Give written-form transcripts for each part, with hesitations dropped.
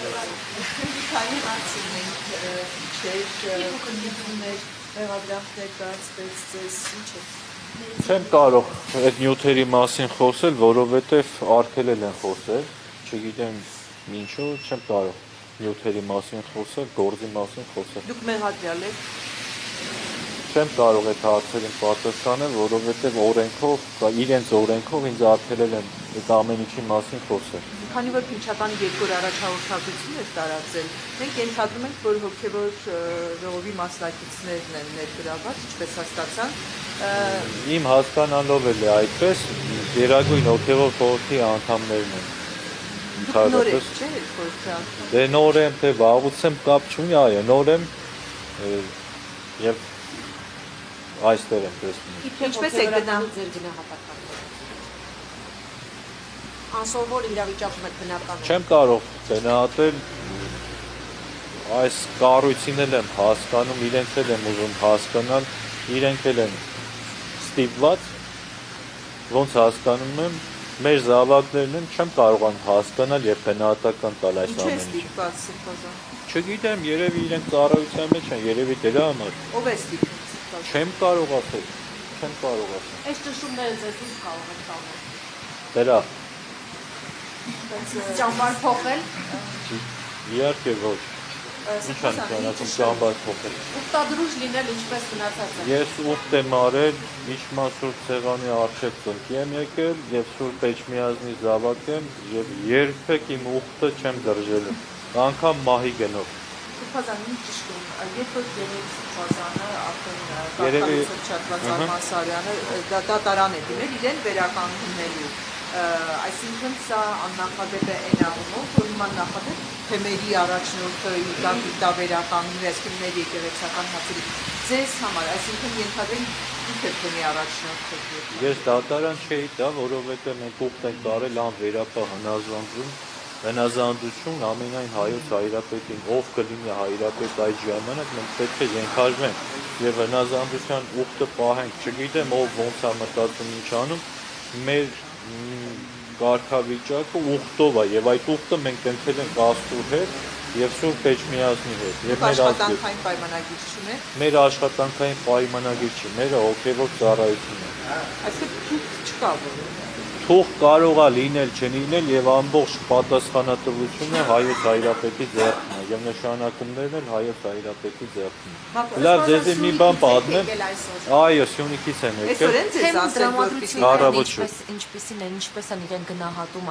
Քանի հարցին ենք չէր կնդություններ մեղադրանքներ կարծվեց ձեզ ինչ է։ Չեմ կարող այդ նյութերի մասին խոսել, որովհետև արգելել են խոսել, չգիտեմ ինչու, չեմ կարող նյութերի մասին խոսել, գործի մասին խոսել։ Դուք մեղադրյալ եք։ Չեմ կարող այդ հարցերին պատասխանել, որովհետև օրենքով, իրենց օրենքով ինձ արգելել են այդ ամեն ինչի մասին խոսել։ Քանի որ Փինչատանի երկու առաջնորդություն էր տարածել, մենք ենթադրում ենք, որ հոգևոր ժողովի մասնակիցներն են ներգրաված, ինչպես հասկացան։ Իմ հասկանալով էլ է այդպես, Գերագույն հոգևոր խորհրդի անդամներն են։ Դուք նոր եք, չէ՞, խորհրդի անդամ։ Դե նոր եմ, թե վաղուց եմ կապ չունի, այո, նոր եմ եւ այստեղ եմ տեսնում։ Ինչպես եք գնահատում ձեր գնահատականը։ Անսովոր իրավիճակում եք բնական։ Չեմ կարող գնահատել, այս կառույցին էլ եմ հասկանում, իրենք էլ եմ ուզում հասկանալ, իրենք էլ են ստիպված, ոնց հասկանում եմ, մեր զավակներն են չեմ կարողանում հասկանալ եւ գնահատական տալ այս ամեն ինչը։ Ինչու է ստիպված Սրբազան։ Չգիտեմ, երևի իրենք ծառայության մեջ են, երևի դրա համար։ Ով է ստիպված։ Չեմ կարող ասել, չեմ կարող ասել։ Այս ճշումները ձեզ ուզ կարող են տանել։ Դրա։ Ճամբար փոխել։ Իհարկե ոչ։ Ինչ են ճանաչում ճամբար փոխել։ Ուխտադրուժ լինել ինչպես գնացած է։ Ես ուխտ եմ արել, Միշմա Սուրբ Սեղանի առջև ծնկի եմ եկել եւ Սուրբ Էջմիածնի զավակ եմ եւ երբեք իմ ուխտը չեմ դրժել։ Անգամ մահի գնով։ Սրբազան ինչ ճշտում, երբ որ Երևի Սրբազանը արդեն կարգավորած չատված Արմասարյանը դատարան է դիմել իրեն վերականգնելու։ Այսինքն սա աննախադեպ է այն առումով, որ նման նախադեպ թեմերի առաջնորդը դա վերականգնի, այսինքն մեր եկեղեցական հարցերի ձեզ համար, այսինքն ենթադրենք դուք եք թեմի առաջնորդը։ Ես դատարան չէի տա, որովհետև մենք ուխտ ենք արել անվերապահ հնազանդություն ամենայն հայոց հայրապետին, ով կլինի հայրապետ այդ ժամանակ մենք պետք է ենթարկվենք եւ հնազանդության ուխտը պահենք, չգիտեմ ով ոնց է մտածում ինչ անում, մեր կարգավիճակը ուխտով է եւ այդ ուխտը մենք կնքել ենք Աստծո հետ եւ Սուրբ Էջմիածնի հետ եւ մեր աշխատանքային պայմանագիր չունեք։ Մեր աշխատանքային պայմանագիր չի, մեր հոգեվոր ծառայությունն է։ Այսինքն թուղթ չկա որ։ Թուղթ կարող է լինել, չլինել եւ ամբողջ պատասխանատվությունը հայոց հայրապետի ձեռքն է եւ նշանակումներն էլ հայոց հայրապետի ձեռքն են։ Լավ, ձեզ մի բան պատմեմ։ Այո, Սյունիքից եմ եկել։ Ինչպեսին են, ինչպես են իրեն գնահատում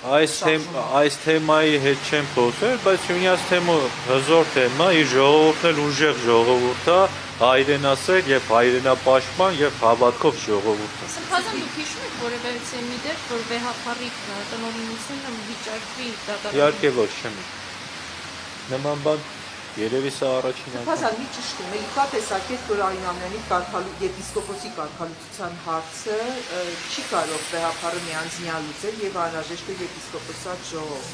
Այս թեմայի հետ չեմ խոսել, բայց Սյունյաց թեմը հզոր թեմա, իր ժողովուրդն էլ ուժեղ ժողովուրդ է, հայրենասեր եւ հայրենապաշտպան եւ հավատքով ժողովուրդ է։ Սրբազան դուք հիշում եք որևէ մի դեպք, որ վեհապարի տնօրինությունը վիճակվի դատարան։ Իհարկե ոչ չեմ։ Նման բան երևի սա առաջին անգամ։ Սրբազան մի ճշտում է, իքա տեսակետ, որ Արինամյանի եպիսկոպոսի կարգալուծության հարցը չի կարող վեհապարը միանձնյալ լուծել եւ անհրաժեշտ է եպիսկոպոսատ ժողով։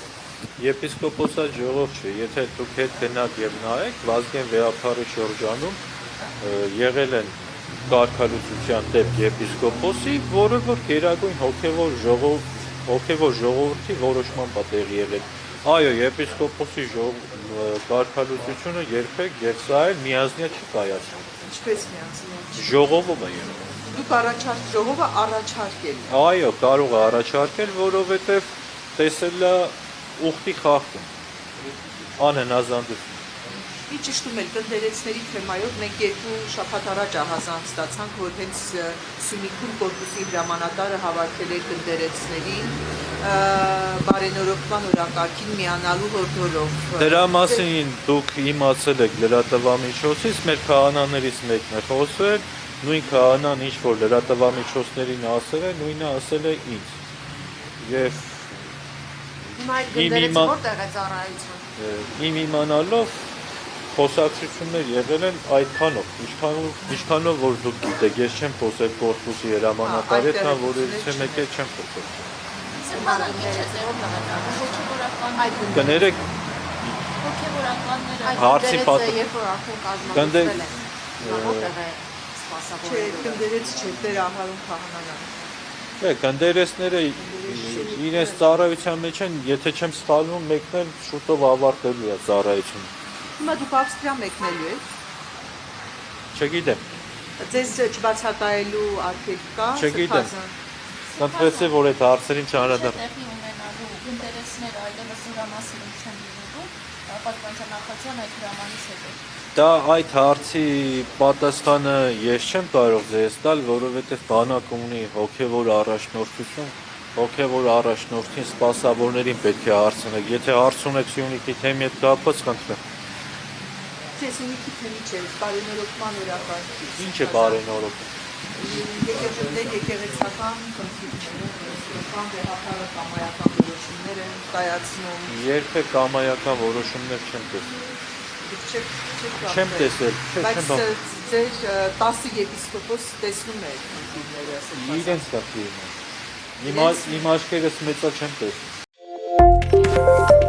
Եպիսկոպոսատ ժողով չէ, եթե դուք հետ գնաք եւ նայեք, Վազգեն վեհապարի շրջանում եղել են կարգալուծության դեպք եպիսկոպոսի, որը որ Գերագույն հոգևոր ժողովրդի որոշման պատեր եղել։ Այո, եպիսկոպոսի կարգալուծությունը երբեք եւ սա էլ միազնյա չի կայացել։ Ինչպես միանձնյալ։ Ժողովում է եղել։ Դուք ժողովը առաջարկել։ Այո, կարող է առաջարկել, որովհետեւ տեսել է ուխտի խախտում, անհնազանդություն։ Մի ճշտում էլ տնտերեցների թեմայով մենք երկու շաբաթ առաջ ահազանգ ստացանք, որ հենց Սյունիքում կորպուսի հրամանատարը հավաքել է տնտերեցներին բարենորոգման օրակարգին միանալու հորդորով։ Դրա մասին դուք իմացել եք լրատվամիջոցից, մեր քահանաներից մեկն է խոսել, նույն քահանան ինչ որ լրատվամիջոցներին ասել է, նույնը ասել է ինձ։ Եվ իմ իմանալով խոսակցություններ եղել են այդքանով, ինչքանով որ դուք գիտեք, ես չեմ խոսել կորպուսի հրամանատարի հետ, կամ որևիցե մեկի հետ չեմ խոսել։ Կներեք հարցի պատասխան։ Չէ, կնդերեց չէ, Տեր Ահարոն քահանան։ Դե կնդերեսները իրենց ծառայության մեջ են, եթե չեմ սխալվում, մեկն էլ շուտով ավարտելու է ծառայությունը։ Հիմա դուք Ավստրիա մեկնելու եք։ Չգիտեմ։ Ձեզ չբացատրելու արգելք կա։ Չգիտեմ։ Կընտրեցի, որ այդ հարցերին չանդրադառնամ։ Տեղի ունենալու ինտերեսները այլևս ուրամասիրում չեն լինելու, պաշտպանության նախարարության այդ հրամանից հետո։ Դա այդ հարցի պատասխանը ես չեմ կարող ձեզ տալ, որովհետև բանակը ունի հոգևոր առաջնորդություն, հոգևոր առաջնորդին սպասավորներին պետք է հարցնեք։ Եթե հարց ունեք Սյունիքի թեմի հետ կապված, կընտրեմ։ Չէ, Սյունիքի թեմի չէ, բարենորոգման օրակարգի։ Ինչ է բարենորոգ։ Եկեղեցական խնդիրները, վեհապարը կամայական որոշումներ են կայացնում։ Երբեք կամայական որոշումներ չեմ տեսել։ Չեմ տեսել, Բայց ձեր 10 եպիսկոպոս տեսնում է խնդիրները, իրենց կախիում են։ Իմ աչքերս մեծա չեմ տեսել։